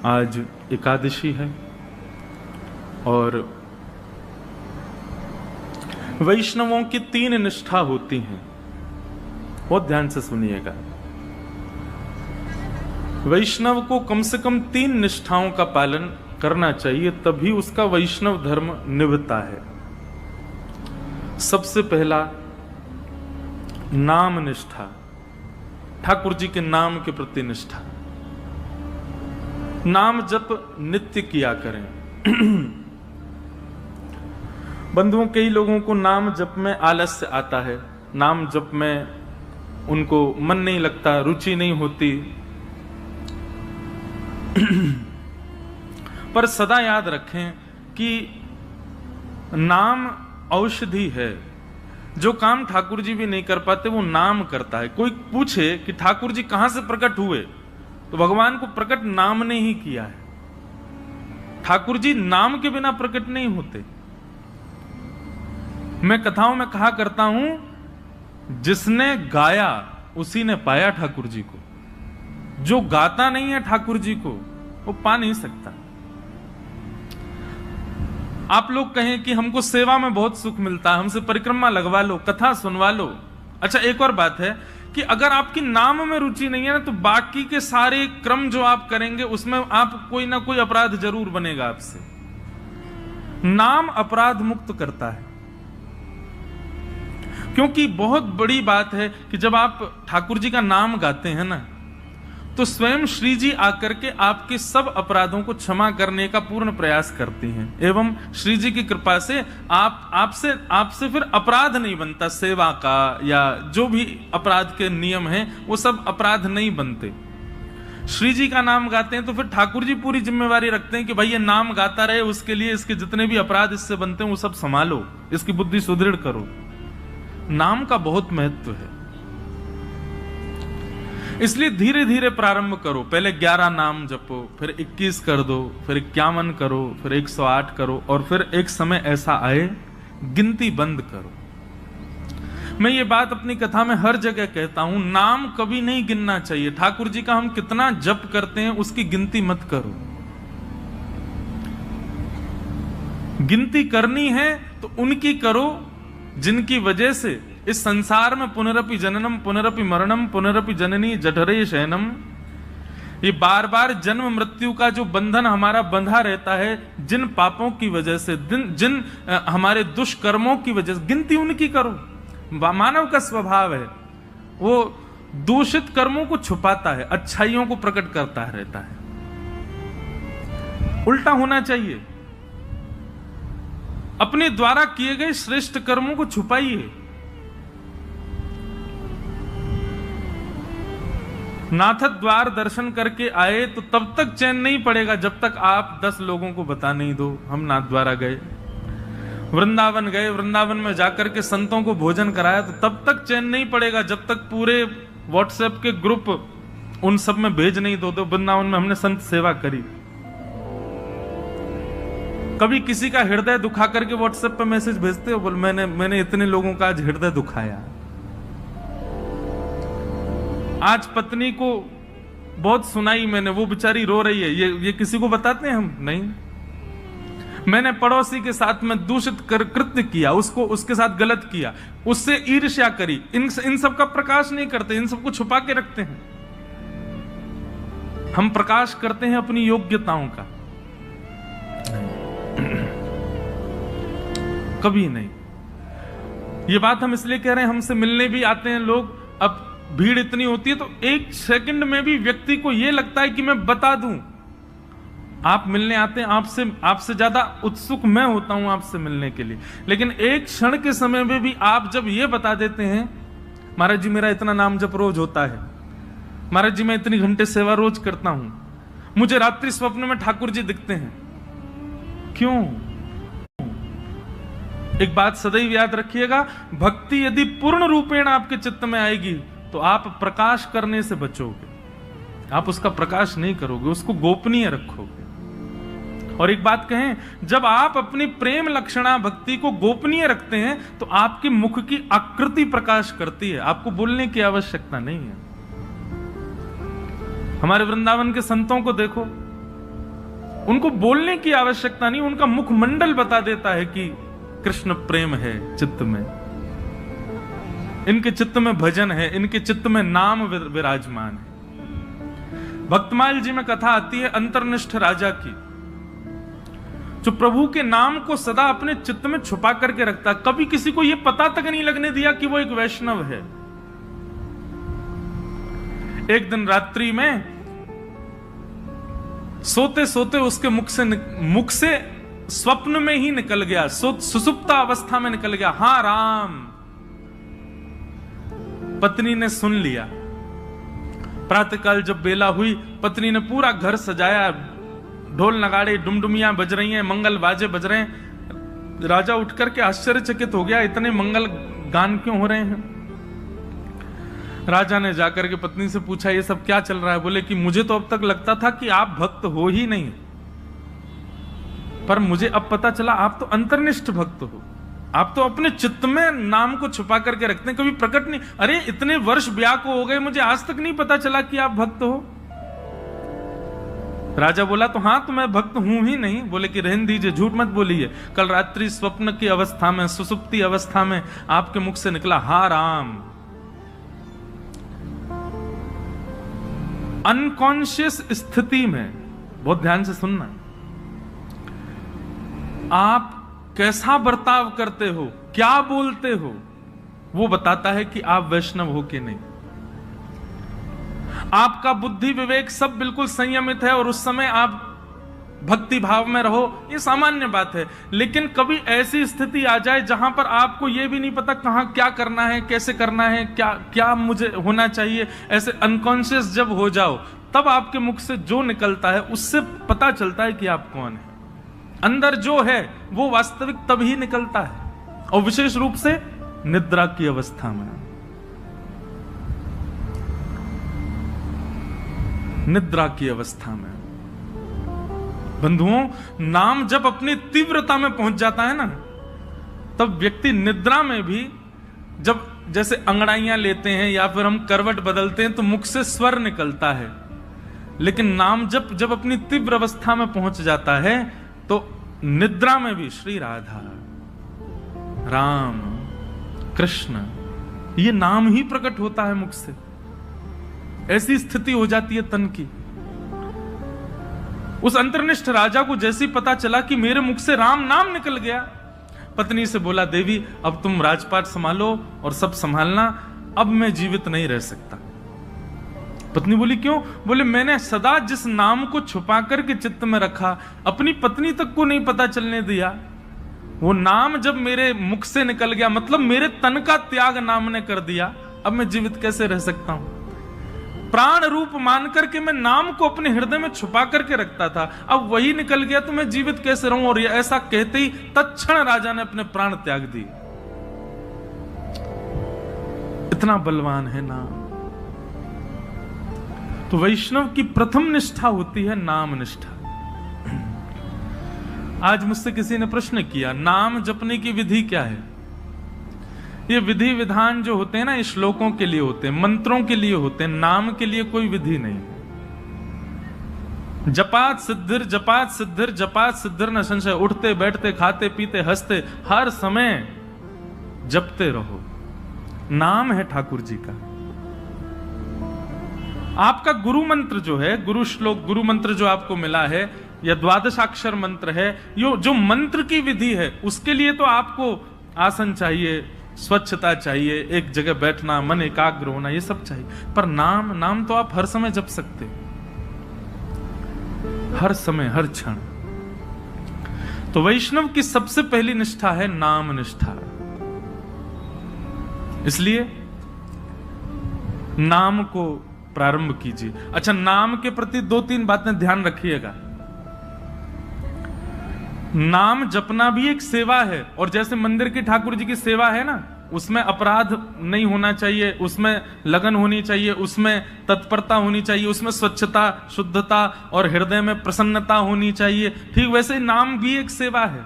आज एकादशी है और वैष्णवों की 3 निष्ठा होती हैं। बहुत ध्यान से सुनिएगा। वैष्णव को कम से कम 3 निष्ठाओं का पालन करना चाहिए, तभी उसका वैष्णव धर्म निभता है। सबसे पहला नाम निष्ठा, ठाकुर जी के नाम के प्रति निष्ठा। नाम जप नित्य किया करें। बंधुओं, कई लोगों को नाम जप में आलस्य आता है, नाम जप में उनको मन नहीं लगता, रुचि नहीं होती। पर सदा याद रखें कि नाम औषधि है। जो काम ठाकुर जी भी नहीं कर पाते वो नाम करता है। कोई पूछे कि ठाकुर जी कहां से प्रकट हुए, तो भगवान को प्रकट नाम ने ही किया है। ठाकुर जी नाम के बिना प्रकट नहीं होते। मैं कथाओं में कहा करता हूं, जिसने गाया उसी ने पाया ठाकुर जी को। जो गाता नहीं है ठाकुर जी को, वो पा नहीं सकता। आप लोग कहें कि हमको सेवा में बहुत सुख मिलता है, हमसे परिक्रमा लगवा लो, कथा सुनवा लो। अच्छा, एक और बात है कि अगर आपकी नाम में रुचि नहीं है ना, तो बाकी के सारे क्रम जो आप करेंगे उसमें आप कोई ना कोई अपराध जरूर बनेगा आपसे। नाम अपराध मुक्त करता है। क्योंकि बहुत बड़ी बात है कि जब आप ठाकुर जी का नाम गाते हैं ना, तो स्वयं श्री जी आकर के आपके सब अपराधों को क्षमा करने का पूर्ण प्रयास करती हैं। एवं श्री जी की कृपा से आपसे फिर अपराध नहीं बनता। सेवा का या जो भी अपराध के नियम हैं, वो सब अपराध नहीं बनते। श्री जी का नाम गाते हैं तो फिर ठाकुर जी पूरी जिम्मेवारी रखते हैं कि भाई ये नाम गाता रहे, उसके लिए इसके जितने भी अपराध इससे बनते हैं वो सब संभालो, इसकी बुद्धि सुदृढ़ करो। नाम का बहुत महत्व है, इसलिए धीरे धीरे प्रारंभ करो। पहले 11 नाम जपो, फिर 21 कर दो, फिर 51 करो, फिर 108 करो, और फिर एक समय ऐसा आए गिनती बंद करो। मैं ये बात अपनी कथा में हर जगह कहता हूं, नाम कभी नहीं गिनना चाहिए। ठाकुर जी का हम कितना जप करते हैं उसकी गिनती मत करो। गिनती करनी है तो उनकी करो जिनकी वजह से इस संसार में पुनरपि जननम पुनरपि मरणम पुनरपि जननी जठरे शयनम, ये बार बार जन्म मृत्यु का जो बंधन हमारा बंधा रहता है, जिन पापों की वजह से, जिन हमारे दुष्कर्मों की वजह से, गिनती उनकी करो। मानव का स्वभाव है, वो दूषित कर्मों को छुपाता है, अच्छाइयों को प्रकट करता रहता है। उल्टा होना चाहिए। अपने द्वारा किए गए श्रेष्ठ कर्मों को छुपाइए। नाथ द्वार दर्शन करके आए तो तब तक चैन नहीं पड़ेगा जब तक आप 10 लोगों को बता नहीं दो हम नाथ द्वारा गए। वृंदावन गए, वृंदावन में जाकर के संतों को भोजन कराया तो तब तक चैन नहीं पड़ेगा जब तक पूरे व्हाट्सएप के ग्रुप उन सब में भेज नहीं दो वृंदावन में हमने संत सेवा करी। कभी किसी का हृदय दुखा करके व्हाट्सएप पे मैसेज भेजते हो, बोल मैंने इतने लोगों का आज हृदय दुखाया। आज पत्नी को बहुत सुनाई मैंने, वो बेचारी रो रही है, ये किसी को बताते हैं हम? नहीं। मैंने पड़ोसी के साथ में दूषित कृत्य किया, उसके साथ गलत किया, उससे ईर्ष्या करी। इन सब का प्रकाश नहीं करते, इन सबको छुपा के रखते हैं। हम प्रकाश करते हैं अपनी योग्यताओं का, कभी नहीं। ये बात हम इसलिए कह रहे हैं, हमसे मिलने भी आते हैं लोग। अब भीड़ इतनी होती है तो 1 सेकंड में भी व्यक्ति को यह लगता है कि मैं बता दूं। आप मिलने आते हैं, आपसे ज्यादा उत्सुक मैं होता हूं आपसे मिलने के लिए, लेकिन एक क्षण के समय में भी आप जब ये बता देते हैं, महाराज जी मेरा इतना नाम जप रोज होता है, महाराज जी मैं इतनी घंटे सेवा रोज करता हूं, मुझे रात्रि स्वप्न में ठाकुर जी दिखते हैं। क्यों? एक बात सदैव याद रखिएगा, भक्ति यदि पूर्ण रूपेण आपके चित्त में आएगी तो आप प्रकाश करने से बचोगे, आप उसका प्रकाश नहीं करोगे, उसको गोपनीय रखोगे। और एक बात कहें, जब आप अपनी प्रेम लक्षणा भक्ति को गोपनीय रखते हैं तो आपके मुख की आकृति प्रकाश करती है, आपको बोलने की आवश्यकता नहीं है। हमारे वृंदावन के संतों को देखो, उनको बोलने की आवश्यकता नहीं, उनका मुखमंडल बता देता है कि कृष्ण प्रेम है चित्त में, इनके चित्त में भजन है, इनके चित्त में नाम विराजमान है। भक्तमाल जी में कथा आती है अंतर्निष्ठ राजा की, जो प्रभु के नाम को सदा अपने चित्त में छुपा करके रखता, कभी किसी को यह पता तक नहीं लगने दिया कि वो एक वैष्णव है। एक दिन रात्रि में सोते सोते उसके मुख से स्वप्न में ही निकल गया, सुसुप्ता अवस्था में निकल गया, हाँ राम। पत्नी ने सुन लिया। प्रातःकाल जब बेला हुई, पत्नी ने पूरा घर सजाया, ढोल नगाड़े डुमडुमियां बज रही हैं, मंगल बाजे बज रहे हैं। राजा उठ करके आश्चर्यचकित हो गया, इतने मंगल गान क्यों हो रहे हैं। राजा ने जाकर के पत्नी से पूछा, ये सब क्या चल रहा है। बोले कि मुझे तो अब तक लगता था कि आप भक्त हो ही नहीं, पर मुझे अब पता चला आप तो अंतर्निष्ठ भक्त हो, आप तो अपने चित्त में नाम को छुपा करके रखते हैं, कभी प्रकट नहीं। अरे इतने वर्ष ब्याह को हो गए, मुझे आज तक नहीं पता चला कि आप भक्त हो। राजा बोला, तो हाँ तो मैं भक्त हूं ही नहीं। बोले कि रहने दीजिए, झूठ मत बोलिए, कल रात्रि स्वप्न की अवस्था में, सुसुप्ति अवस्था में आपके मुख से निकला हा राम। अनकॉन्शियस स्थिति में, बहुत ध्यान से सुनना, आप कैसा बर्ताव करते हो, क्या बोलते हो, वो बताता है कि आप वैष्णव हो कि नहीं। आपका बुद्धि विवेक सब बिल्कुल संयमित है और उस समय आप भक्ति भाव में रहो, ये सामान्य बात है। लेकिन कभी ऐसी स्थिति आ जाए जहां पर आपको यह भी नहीं पता कहां क्या करना है, कैसे करना है, क्या क्या मुझे होना चाहिए, ऐसे अनकॉन्शियस जब हो जाओ, तब आपके मुख से जो निकलता है उससे पता चलता है कि आप कौन है। अंदर जो है वो वास्तविक तभी निकलता है, और विशेष रूप से निद्रा की अवस्था में। निद्रा की अवस्था में बंधुओं, नाम जब अपनी तीव्रता में पहुंच जाता है ना, तब व्यक्ति निद्रा में भी, जब जैसे अंगड़ाइयां लेते हैं या फिर हम करवट बदलते हैं तो मुख से स्वर निकलता है, लेकिन नाम जब अपनी तीव्र अवस्था में पहुंच जाता है तो निद्रा में भी श्री राधा, राम, कृष्ण, ये नाम ही प्रकट होता है मुख से। ऐसी स्थिति हो जाती है तन की। उस अंतर्निष्ठ राजा को जैसे ही पता चला कि मेरे मुख से राम नाम निकल गया, पत्नी से बोला, देवी अब तुम राजपाट संभालो और सब संभालना, अब मैं जीवित नहीं रह सकता। पत्नी बोली, क्यों? बोले, मैंने सदा जिस नाम को छुपा करके चित्त में रखा, अपनी पत्नी तक को नहीं पता चलने दिया, वो नाम जब मेरे मुख से निकल गया, मतलब मेरे तन का त्याग नाम ने कर दिया, अब मैं जीवित कैसे रह सकता हूं। प्राण रूप मान करके मैं नाम को अपने हृदय में छुपा करके रखता था, अब वही निकल गया तो मैं जीवित कैसे रहूं। और ऐसा कहते ही तत्क्षण राजा ने अपने प्राण त्याग दिए। इतना बलवान है नाम। तो वैष्णव की प्रथम निष्ठा होती है नाम निष्ठा। आज मुझसे किसी ने प्रश्न किया, नाम जपने की विधि क्या है? ये विधि विधान जो होते हैं ना, ये श्लोकों के लिए होते हैं, मंत्रों के लिए होते हैं, नाम के लिए कोई विधि नहीं। जपात सिद्धिर जपात सिद्धिर जपात सिद्धिर न संशय। उठते बैठते खाते पीते हंसते हर समय जपते रहो। नाम है ठाकुर जी का। आपका गुरु मंत्र जो है, गुरु श्लोक, गुरु मंत्र जो आपको मिला है, या द्वादशाक्षर मंत्र है, यो जो मंत्र की विधि है, उसके लिए तो आपको आसन चाहिए, स्वच्छता चाहिए, एक जगह बैठना, मन एकाग्र होना, ये सब चाहिए। पर नाम तो आप हर समय जप सकते हो, हर समय, हर क्षण। तो वैष्णव की सबसे पहली निष्ठा है नाम निष्ठा। इसलिए नाम को प्रारंभ कीजिए। अच्छा, नाम के प्रति 2-3 बातें ध्यान रखिएगा। नाम जपना भी एक सेवा है, और जैसे मंदिर की ठाकुर जी की सेवा है ना, उसमें अपराध नहीं होना चाहिए, उसमें लगन होनी चाहिए, उसमें तत्परता होनी चाहिए, उसमें स्वच्छता, शुद्धता और हृदय में प्रसन्नता होनी चाहिए। ठीक वैसे ही नाम भी एक सेवा है।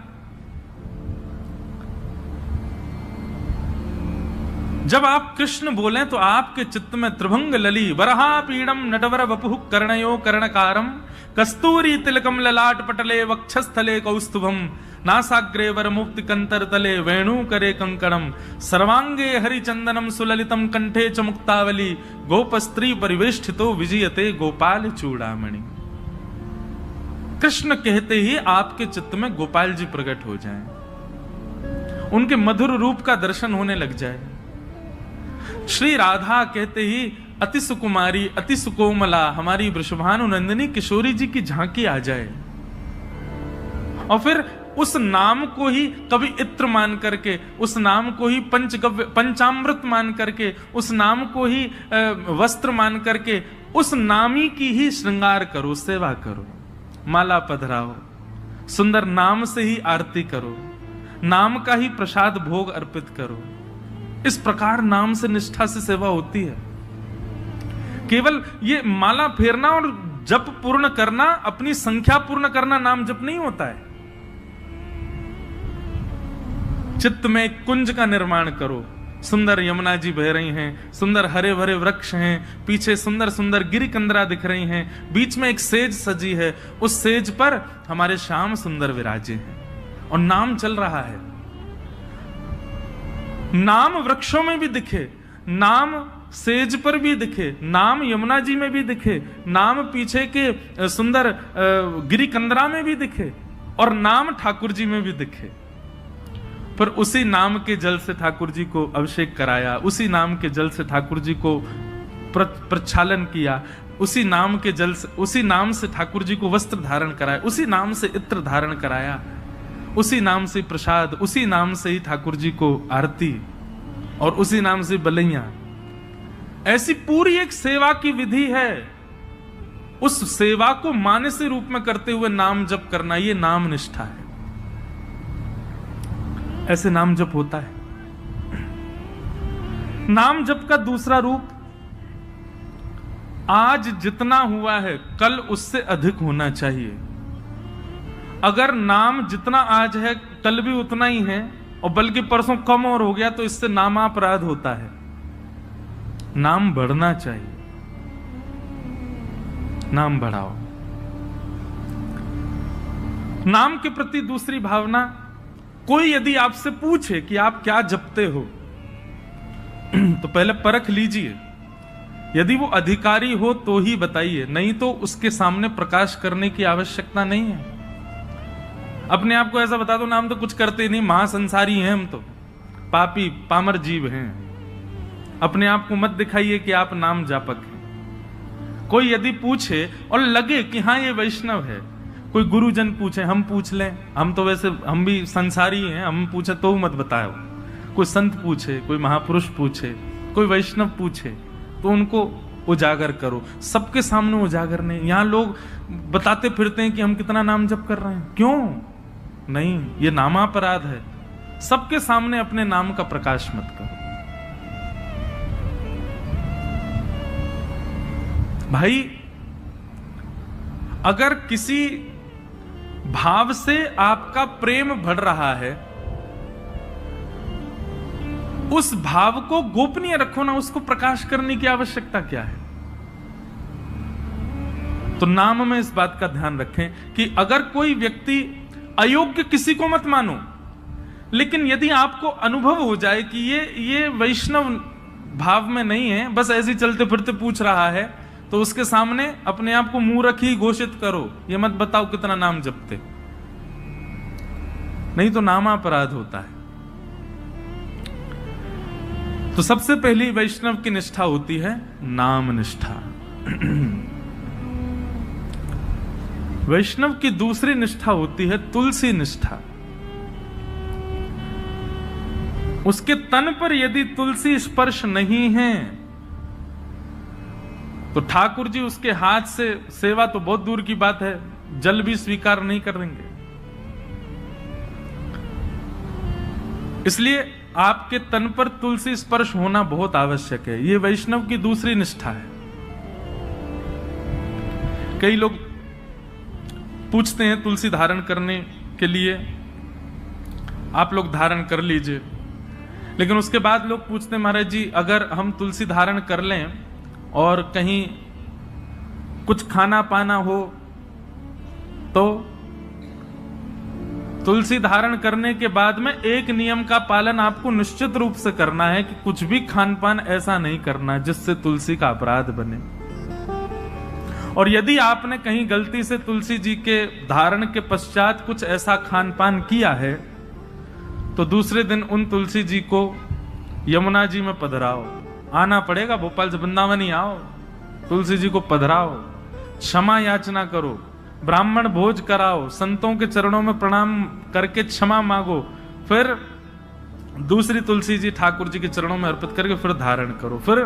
जब आप कृष्ण बोलें तो आपके चित्त में त्रिभंग लली वरहा पीड़म नटवर वपुः कर्णयो कर्णकारम कस्तूरी तिलकम ललाट पटले वक्षस्थले कौस्तुभम नासाग्रे वर मुक्ति कंतर तले वेणु करे कंकणम सर्वांगे हरिचंदनम सुललितम कंठे च मुक्तावली गोप स्त्री परिवेष्टितो विजयते गोपाल चूड़ामणि। कृष्ण कहते ही आपके चित्त में गोपाल जी प्रकट हो जाएं, उनके मधुर रूप का दर्शन होने लग जाए। श्री राधा कहते ही अति सुकुमारी अति सुकोमला हमारी वृषभानु नंदिनी किशोरी जी की झांकी आ जाए, और फिर उस नाम को ही कभी इत्र मान करके, उस नाम को ही पंचगव्य पंचामृत मान करके, उस नाम को ही वस्त्र मान करके, उस नामी की ही श्रृंगार करो, सेवा करो, माला पधराओ, सुंदर नाम से ही आरती करो, नाम का ही प्रसाद भोग अर्पित करो। इस प्रकार नाम से निष्ठा से सेवा होती है। केवल ये माला फेरना और जप पूर्ण करना, अपनी संख्या पूर्ण करना नाम जप नहीं होता है। चित्त में एक कुंज का निर्माण करो, सुंदर यमुना जी बह रही हैं, सुंदर हरे भरे वृक्ष हैं, पीछे सुंदर सुंदर गिरिकंदरा दिख रही हैं, बीच में एक सेज सजी है, उस सेज पर हमारे श्याम सुंदर विराजे हैं और नाम चल रहा है। नाम वृक्षों में भी दिखे, नाम सेज पर भी दिखे, नाम यमुना जी में भी दिखे, नाम पीछे के सुंदर गिरिकंदरा में भी दिखे, और नाम ठाकुर जी में भी दिखे। पर उसी नाम के जल से ठाकुर जी को अभिषेक कराया, उसी नाम के जल से ठाकुर जी को प्रक्षालन किया, उसी नाम के जल से, उसी नाम से ठाकुर जी को वस्त्र धारण कराया, उसी नाम से इत्र धारण कराया, उसी नाम से प्रसाद, उसी नाम से ही ठाकुर जी को आरती, और उसी नाम से बलैया। ऐसी पूरी एक सेवा की विधि है। उस सेवा को मानसी रूप में करते हुए नाम जप करना, ये नाम निष्ठा है। ऐसे नाम जप होता है। नाम जप का दूसरा रूप, आज जितना हुआ है कल उससे अधिक होना चाहिए। अगर नाम जितना आज है कल भी उतना ही है, और बल्कि परसों कम और हो गया, तो इससे नामापराध होता है। नाम बढ़ना चाहिए, नाम बढ़ाओ। नाम के प्रति दूसरी भावना, कोई यदि आपसे पूछे कि आप क्या जपते हो, तो पहले परख लीजिए। यदि वो अधिकारी हो तो ही बताइए, नहीं तो उसके सामने प्रकाश करने की आवश्यकता नहीं है। अपने आप को ऐसा बता दो, नाम तो कुछ करते नहीं, महासंसारी हैं हम, तो पापी पामर जीव हैं। अपने आप को मत दिखाइए कि आप नाम जापक हैं। कोई यदि पूछे और लगे कि हाँ ये वैष्णव है, कोई गुरुजन पूछे, हम पूछ लें, हम तो वैसे हम भी संसारी हैं, हम पूछे तो मत बताओ। कोई संत पूछे, कोई महापुरुष पूछे, कोई वैष्णव पूछे, तो उनको उजागर करो। सबके सामने उजागर नहीं। यहां लोग बताते फिरते हैं कि हम कितना नाम जप कर रहे हैं, क्यों नहीं, ये नामापराध है। सबके सामने अपने नाम का प्रकाश मत करो। भाई, अगर किसी भाव से आपका प्रेम बढ़ रहा है, उस भाव को गोपनीय रखो ना, उसको प्रकाश करने की आवश्यकता क्या है। तो नाम में इस बात का ध्यान रखें कि अगर कोई व्यक्ति अयोग्य, किसी को मत मानो, लेकिन यदि आपको अनुभव हो जाए कि ये वैष्णव भाव में नहीं है, बस ऐसे चलते फिरते पूछ रहा है, तो उसके सामने अपने आप को मूर्ख ही घोषित करो। ये मत बताओ कितना नाम जपते, नहीं तो नामापराध होता है। तो सबसे पहली वैष्णव की निष्ठा होती है नाम निष्ठा। वैष्णव की दूसरी निष्ठा होती है तुलसी निष्ठा। उसके तन पर यदि तुलसी स्पर्श नहीं है, तो ठाकुर जी उसके हाथ से सेवा तो बहुत दूर की बात है, जल भी स्वीकार नहीं करेंगे। इसलिए आपके तन पर तुलसी स्पर्श होना बहुत आवश्यक है। यह वैष्णव की दूसरी निष्ठा है। कई लोग पूछते हैं तुलसी धारण करने के लिए, आप लोग धारण कर लीजिए, लेकिन उसके बाद लोग पूछते हैं महाराज जी, अगर हम तुलसी धारण कर लें और कहीं कुछ खाना पाना हो तो? तुलसी धारण करने के बाद में एक नियम का पालन आपको निश्चित रूप से करना है कि कुछ भी खान पान ऐसा नहीं करना जिससे तुलसी का अपराध बने। और यदि आपने कहीं गलती से तुलसी जी के धारण के पश्चात कुछ ऐसा खान पान किया है तो दूसरे दिन उन तुलसी जी को यमुना जी में पधराओ। आना पड़ेगा, भोपाल से वृंदावन ही आओ, तुलसी जी को पधराओ, क्षमा याचना करो, ब्राह्मण भोज कराओ, संतों के चरणों में प्रणाम करके क्षमा मांगो, फिर दूसरी तुलसी जी ठाकुर जी के चरणों में अर्पित करके फिर धारण करो। फिर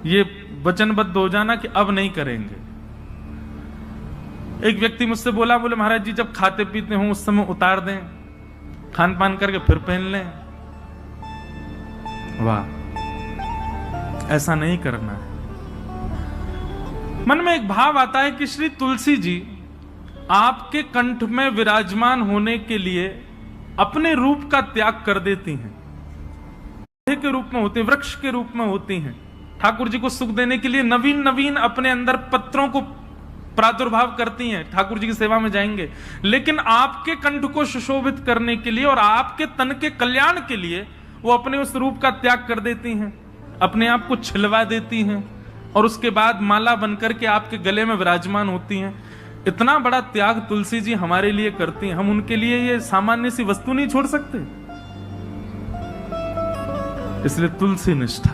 ये वचनबद्ध हो जाना कि अब नहीं करेंगे। एक व्यक्ति मुझसे बोला, बोले महाराज जी जब खाते पीते हो उस समय उतार दें, खान पान करके फिर पहन लें। वाह, ऐसा नहीं करना है। मन में एक भाव आता है कि श्री तुलसी जी आपके कंठ में विराजमान होने के लिए अपने रूप का त्याग कर देती हैं। पौधे के रूप में होती हैं, वृक्ष के रूप में होती हैं। ठाकुर जी को सुख देने के लिए नवीन नवीन अपने अंदर पत्रों को प्रादुर्भाव करती हैं, ठाकुर जी की सेवा में जाएंगे। लेकिन आपके कंठ को सुशोभित करने के लिए और आपके तन के कल्याण के लिए वो अपने उस रूप का त्याग कर देती हैं, अपने आप को छिलवा देती हैं और उसके बाद माला बनकर के आपके गले में विराजमान होती हैं। इतना बड़ा त्याग तुलसी जी हमारे लिए करती हैं, हम उनके लिए ये सामान्य सी वस्तु नहीं छोड़ सकते। इसलिए तुलसी निष्ठा,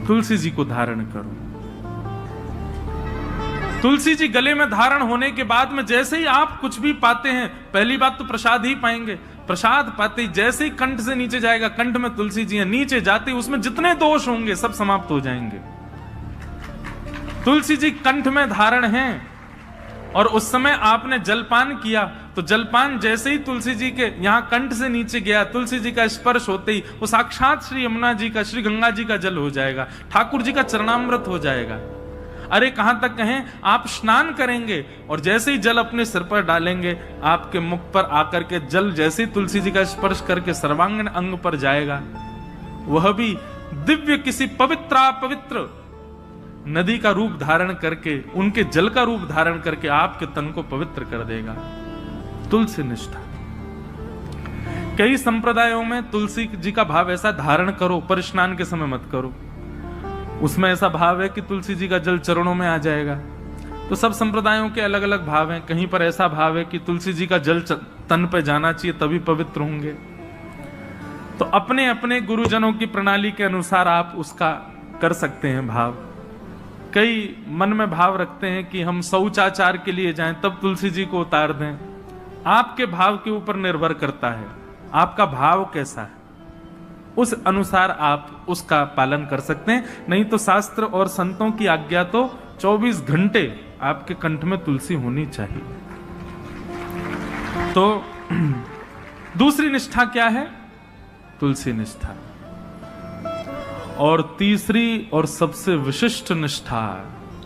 तुलसी जी को धारण करो। तुलसी जी गले में धारण होने के बाद में जैसे ही आप कुछ भी पाते हैं, पहली बात तो प्रसाद ही पाएंगे। प्रसाद पाते ही जैसे ही कंठ से नीचे जाएगा, कंठ में तुलसी जी है, नीचे जाते ही उसमें जितने दोष होंगे सब समाप्त हो जाएंगे। तुलसी जी कंठ में धारण हैं और उस समय आपने जलपान किया तो जलपान जैसे ही तुलसी जी के यहां कंठ से नीचे गया, तुलसी जी का स्पर्श होते ही वो साक्षात श्री यमुना जी का, श्री गंगा जी का जल हो जाएगा, ठाकुर जी का चरणामृत हो जाएगा। अरे कहां तक कहें, आप स्नान करेंगे और जैसे ही जल अपने सिर पर डालेंगे, आपके मुख पर आकर के जल जैसे ही तुलसी जी का स्पर्श करके सर्वांगीण अंग पर जाएगा, वह भी दिव्य किसी पवित्र नदी का रूप धारण करके, उनके जल का रूप धारण करके आपके तन को पवित्र कर देगा। तुलसी निष्ठा। कई संप्रदायों में तुलसी जी का भाव ऐसा, धारण करो पर स्नान के समय मत करो। उसमें ऐसा भाव है कि तुलसी जी का जल चरणों में आ जाएगा। तो सब संप्रदायों के अलग अलग भाव हैं। कहीं पर ऐसा भाव है कि तुलसी जी का जल तन पे जाना चाहिए तभी पवित्र होंगे। तो अपने अपने गुरुजनों की प्रणाली के अनुसार आप उसका कर सकते हैं भाव। कई मन में भाव रखते हैं कि हम शौचाचार के लिए जाएं तब तुलसी जी को उतार दें। आपके भाव के ऊपर निर्भर करता है, आपका भाव कैसा है, उस अनुसार आप उसका पालन कर सकते हैं। नहीं तो शास्त्र और संतों की आज्ञा तो 24 घंटे आपके कंठ में तुलसी होनी चाहिए। तो दूसरी निष्ठा क्या है? तुलसी निष्ठा। और तीसरी और सबसे विशिष्ट निष्ठा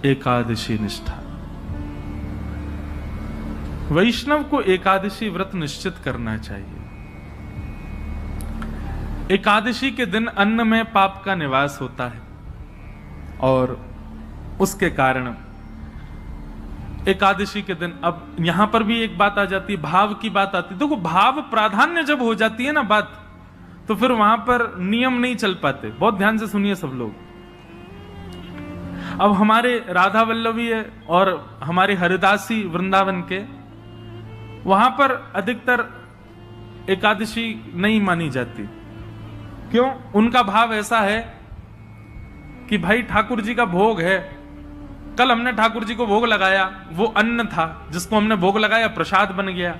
एकादशी निष्ठा। वैष्णव को एकादशी व्रत निश्चित करना चाहिए। एकादशी के दिन अन्न में पाप का निवास होता है और उसके कारण एकादशी के दिन, अब यहां पर भी एक बात आ जाती है, भाव की बात आती है। देखो, भाव प्राधान्य जब हो जाती है ना बात, तो फिर वहां पर नियम नहीं चल पाते। बहुत ध्यान से सुनिए सब लोग। अब हमारे राधा वल्लभी है और हमारे हरिदासी वृंदावन के, वहां पर अधिकतर एकादशी नहीं मानी जाती। क्यों? उनका भाव ऐसा है कि भाई ठाकुर जी का भोग है, कल हमने ठाकुर जी को भोग लगाया, वो अन्न था जिसको हमने भोग लगाया, प्रसाद बन गया।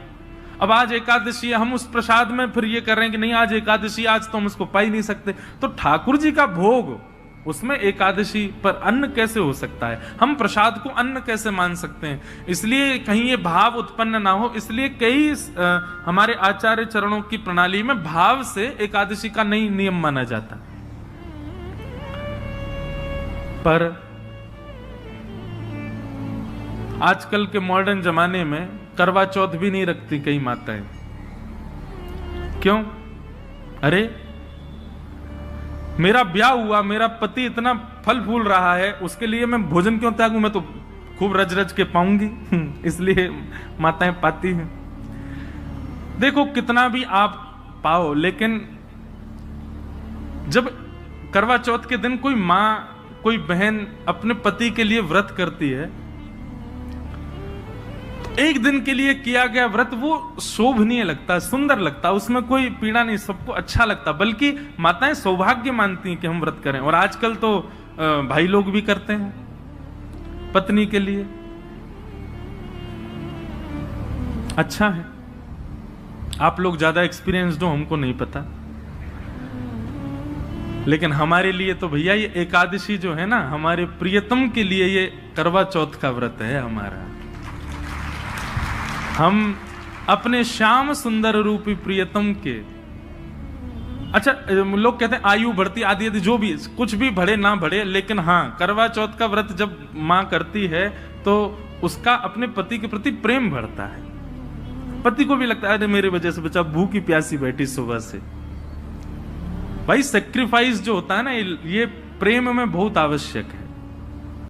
अब आज एकादशी है, हम उस प्रसाद में फिर ये कर रहे हैं कि नहीं आज एकादशी, आज तो हम उसको पा ही नहीं सकते। तो ठाकुर जी का भोग, उसमें एकादशी पर अन्न कैसे हो सकता है? हम प्रसाद को अन्न कैसे मान सकते हैं? इसलिए कहीं ये भाव उत्पन्न ना हो, इसलिए कई हमारे आचार्य चरणों की प्रणाली में भाव से एकादशी का नहीं नियम माना जाता। पर आजकल के मॉडर्न जमाने में करवा चौथ भी नहीं रखती कई माताएं। क्यों? अरे मेरा ब्याह हुआ, मेरा पति इतना फल फूल रहा है, उसके लिए मैं भोजन क्यों त्यागूं? मैं तो खूब रज रज के पाऊंगी। इसलिए माताएं पाती हैं। देखो कितना भी आप पाओ, लेकिन जब करवा चौथ के दिन कोई मां, कोई बहन अपने पति के लिए व्रत करती है, तो एक दिन के लिए किया गया व्रत वो शोभनीय लगता है, सुंदर लगता है, उसमें कोई पीड़ा नहीं, सबको अच्छा लगता। बल्कि माताएं सौभाग्य मानती हैं कि हम व्रत करें। और आजकल तो भाई लोग भी करते हैं पत्नी के लिए। अच्छा है, आप लोग ज्यादा एक्सपीरियंस्ड हो, हमको नहीं पता। लेकिन हमारे लिए तो भैया ये एकादशी जो है ना, हमारे प्रियतम के लिए ये करवा चौथ का व्रत है हमारा। हम अपने श्याम सुंदर रूपी प्रियतम के, अच्छा लोग कहते हैं आयु बढ़ती आदि आदि, जो भी कुछ भी बढ़े ना बढ़े, लेकिन हाँ करवा चौथ का व्रत जब मां करती है तो उसका अपने पति के प्रति प्रेम बढ़ता है। पति को भी लगता है अरे मेरे वजह से बच्चा भूखी प्यासी बैठी सुबह से। भाई सेक्रीफाइस जो होता है ना, ये प्रेम में बहुत आवश्यक है।